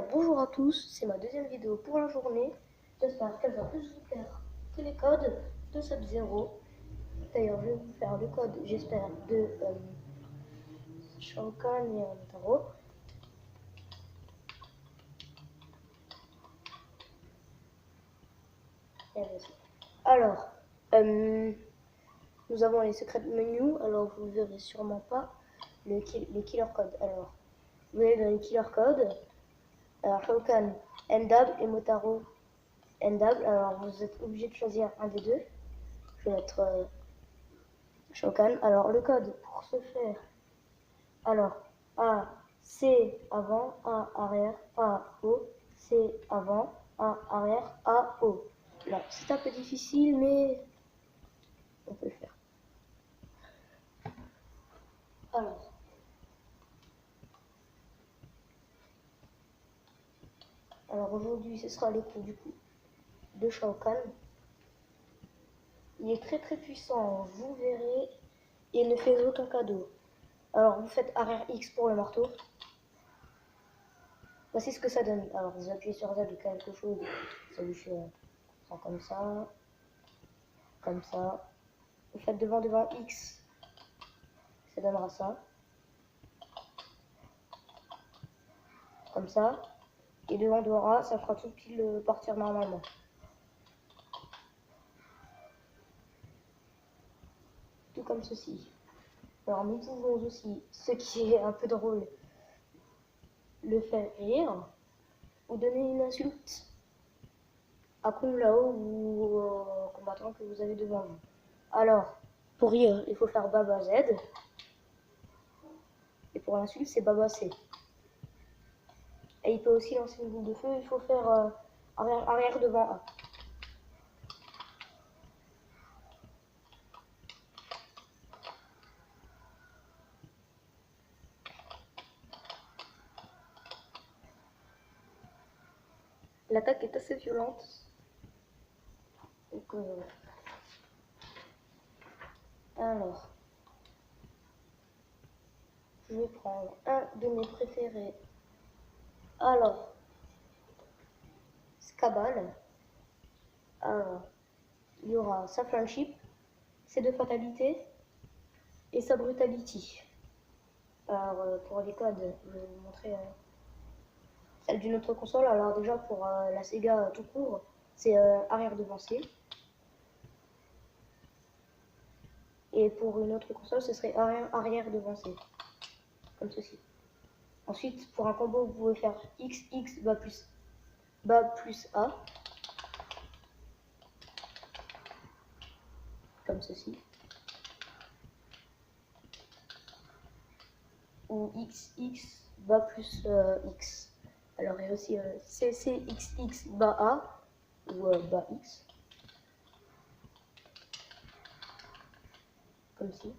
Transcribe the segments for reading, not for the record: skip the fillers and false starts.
Alors bonjour à tous, c'est ma deuxième vidéo pour la journée. J'espère qu'elle va plus vous plaire que les codes de Sub-Zero. D'ailleurs, je vais vous faire le code, j'espère, de Shao Kahn et Taro. Alors, nous avons les secrets menus. Alors, vous ne verrez sûrement pas les killer codes. Alors, vous allez dans les killer codes. Alors, Shao Kahn, Ndab et Motaro, Ndab. Alors, vous êtes obligé de choisir un des deux. Je vais mettre Shao Kahn. Alors, le code pour ce faire. Alors, A, C avant, A arrière, A haut, C avant, A arrière, A haut. Là, c'est un peu difficile, mais on peut le faire. Alors aujourd'hui, ce sera le coup du coup de Shao Kahn. Il est très très puissant, vous verrez, et il ne fait aucun cadeau. Alors vous faites arrière X pour le marteau. Voici ce que ça donne. Alors vous appuyez sur Z de quelque chose, ça vous fait comme ça, comme ça. Vous faites devant X, ça donnera ça. Comme ça. Et devant Dora, ça fera tout pile partir normalement. Tout comme ceci. Alors nous pouvons aussi, ce qui est un peu drôle, le faire rire ou donner une insulte à Kung Lao ou au combattant que vous avez devant vous. Alors, pour rire, il faut faire Baba Z. Et pour l'insulte, c'est Baba C. Et il peut aussi lancer une boule de feu, il faut faire arrière devant A. L'attaque est assez violente. Donc, alors, je vais prendre un de mes préférés. Alors, Scabal. Alors, il y aura sa friendship, ses deux fatalités et sa brutality. Alors, pour les codes, je vais vous montrer celle d'une autre console. Alors, déjà, pour la Sega tout court, c'est arrière devancé. Et pour une autre console, ce serait arrière devancé. Comme ceci. Ensuite, pour un combo, vous pouvez faire XX bas plus A. Comme ceci. Ou XX bas plus X. Alors, il y a aussi CCXX bas A ou bas X. Comme ci.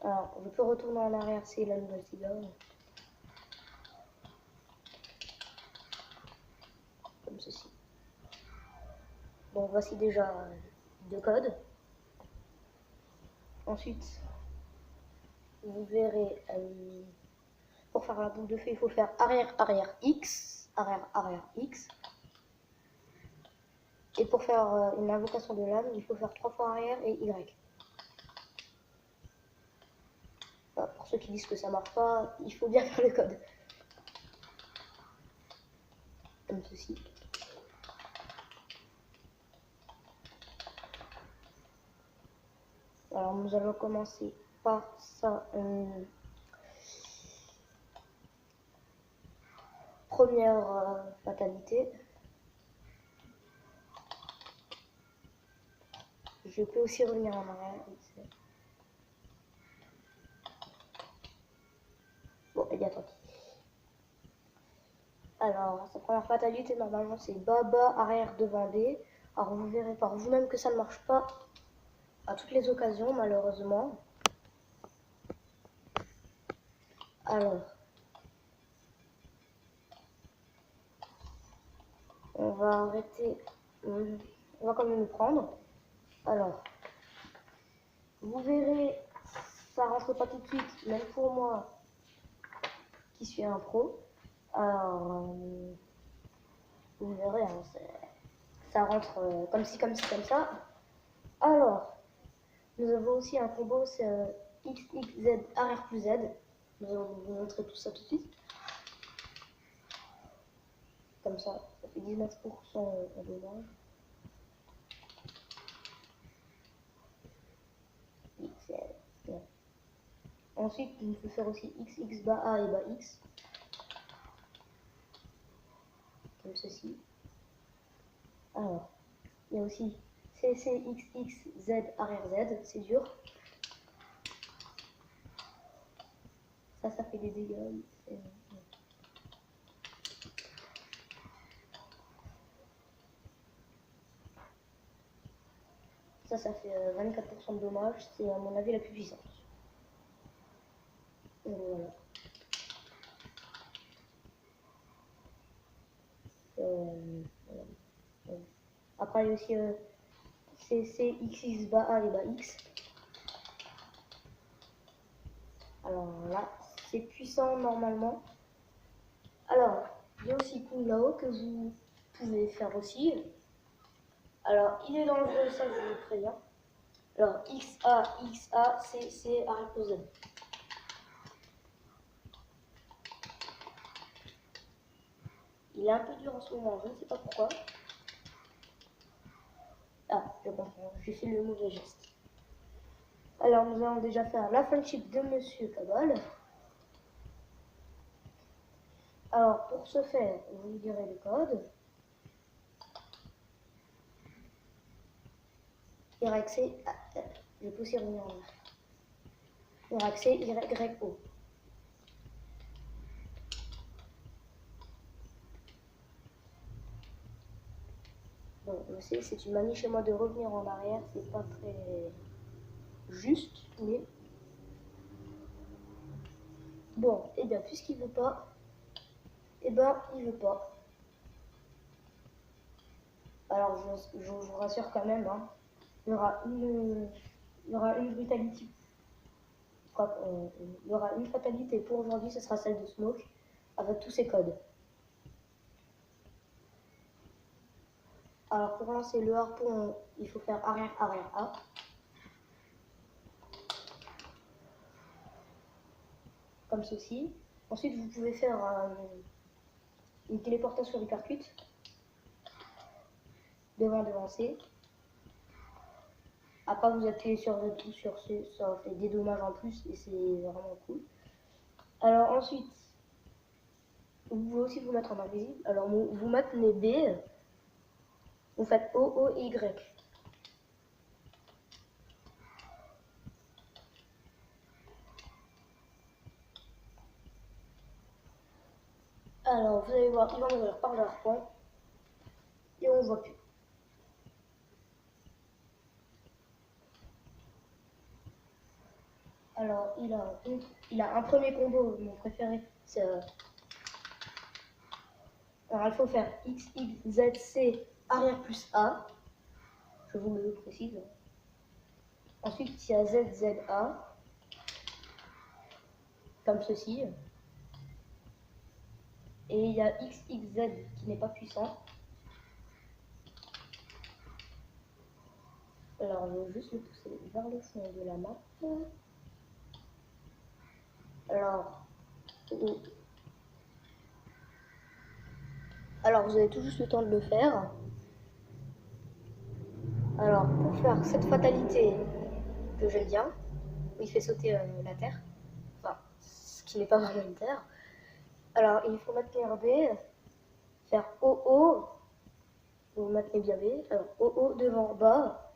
Alors, je peux retourner en arrière, c'est la nouvelle Sega. Comme ceci. Donc, voici déjà deux codes. Ensuite, vous verrez, pour faire la boule de feu, il faut faire arrière X, arrière X. Et pour faire une invocation de l'âme, il faut faire 3 fois arrière et Y. Enfin, pour ceux qui disent que ça marche pas, il faut bien faire le code. Comme ceci. Alors nous allons commencer par sa première fatalité. Je peux aussi revenir en arrière. Bon, et bien tant pis. Alors, sa première fatalité, normalement, c'est bas arrière devant B. Alors, vous verrez par vous-même que ça ne marche pas à toutes les occasions, malheureusement. Alors, on va arrêter, on va quand même le prendre. Alors, vous verrez, ça rentre pas tout de suite, même pour moi. qui suit un pro. Alors, vous verrez, hein, ça rentre comme ci, comme ci, comme ça. Alors, nous avons aussi un combo, c'est XXZ arrière plus Z. Nous allons vous montrer tout ça tout de suite. Comme ça fait 19% en dommage. XL. Ensuite, on peut faire aussi XX bas A et bas X. Comme ceci. Alors, il y a aussi CCXXZ arrière Z, c'est dur. Ça fait des dégâts. Ça fait 24% de dommages. C'est à mon avis la plus puissante. Donc voilà. Après, il y a aussi CCXX bas A et bas X. Alors là, c'est puissant normalement. Alors, il y a aussi Kung Lao que vous pouvez faire aussi. Alors, il est dangereux, ça je vous préviens. Alors, XA, C, arrière plus Z. Il est un peu dur en ce moment, je ne sais pas pourquoi. Ah, je comprends, j'ai fait le mauvais geste. Alors, nous allons déjà faire la friendship de Monsieur Cabal. Alors, pour ce faire, vous direz le code. YC, je peux aussi revenir en arrière. YC, YO. Bon, je sais, c'est une manie chez moi de revenir en arrière, c'est pas très juste, mais bon, et bien puisqu'il veut pas, et ben il veut pas. Alors je vous rassure quand même, hein, il y aura une brutalité, il y aura une fatalité pour aujourd'hui, ce sera celle de Smoke, avec tous ses codes. Alors pour lancer le harpon, il faut faire arrière, arrière, A. Comme ceci. Ensuite, vous pouvez faire une téléportation hypercute. Devant C. Après, vous appuyez sur tout sur C, ça fait des dommages en plus et c'est vraiment cool. Alors ensuite, vous pouvez aussi vous mettre en invisible. Alors vous maintenez B, vous faites O et Y. Alors vous allez voir, il va mourir par le harpon et on ne voit plus. Alors il a un premier combo, mon préféré, c'est alors il faut faire X, Y, Z, C, arrière plus A. Je vous le précise. Ensuite, il y a Z, Z, A. Comme ceci. Et il y a X, X, Z qui n'est pas puissant. Alors, je vais juste le pousser vers le fond de la map. Alors vous avez tout juste le temps de le faire. Alors, pour faire cette fatalité que j'aime bien, où il fait sauter la terre, enfin, ce qui n'est pas vraiment une terre, alors il faut maintenir B, faire OO, vous maintenez bien B, alors OO devant bas,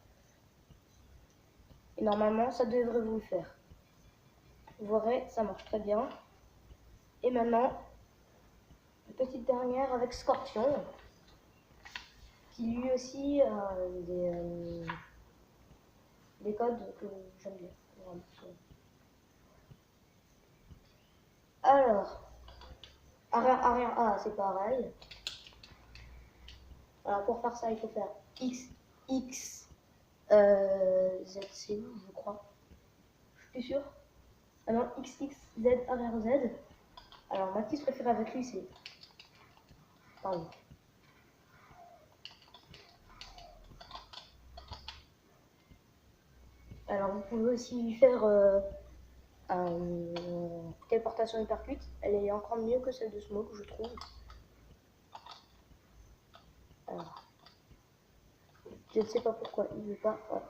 et normalement ça devrait vous le faire. Vous verrez, ça marche très bien. Et maintenant, une petite dernière avec Scorpion, qui lui aussi a des codes que j'aime bien. Alors, arrière A, c'est pareil. Alors pour faire ça, il faut faire X, X, Z, c'est où, je crois. Je suis plus sûr. Ah non, X, X, Z, arrière Z. Alors, ma piste préférée avec lui, c'est... Pardon. Alors, vous pouvez aussi lui faire téléportation hypercute. Elle est encore mieux que celle de Smoke, je trouve. Alors, je ne sais pas pourquoi il ne veut pas. Ouais.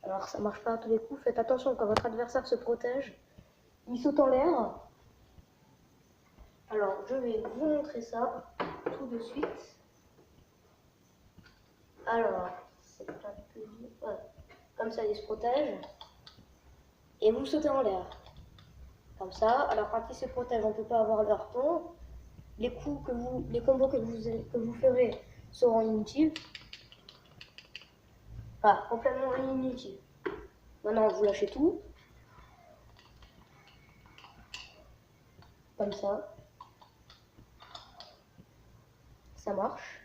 Alors, ça marche pas à tous les coups. Faites attention quand votre adversaire se protège. Il saute en l'air. Alors, je vais vous montrer ça tout de suite. Alors, c'est un peu... Ouais. Comme ça, il se protège. Et vous sautez en l'air. Comme ça. Alors, quand il se protège, on ne peut pas avoir le harpon. Les combos que vous ferez seront inutiles. Enfin, complètement inutiles. Maintenant, vous lâchez tout. Comme ça. Ça marche.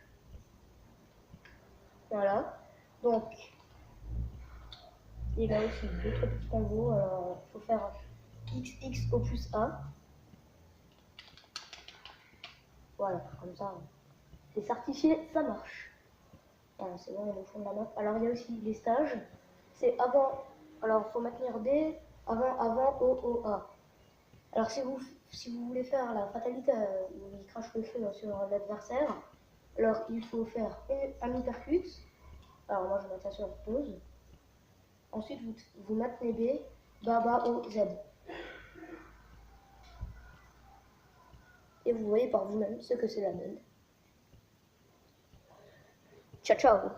Voilà. Donc, il y a aussi d'autres petits combos. Alors, il faut faire XX au plus A. Voilà, comme ça. C'est certifié, ça marche. Voilà, c'est bon, on est au fond de la map. Alors, il y a aussi les stages. C'est avant. Alors, il faut maintenir D avant O, O, A. Alors, si vous voulez faire la fatalité où il crache le feu sur l'adversaire, alors il faut faire un hypercut. Alors, moi, je vais mettre ça sur pause. Ensuite, vous maintenez B, bas, O, Z. Et vous voyez par vous-même ce que c'est la mode. Ciao, ciao!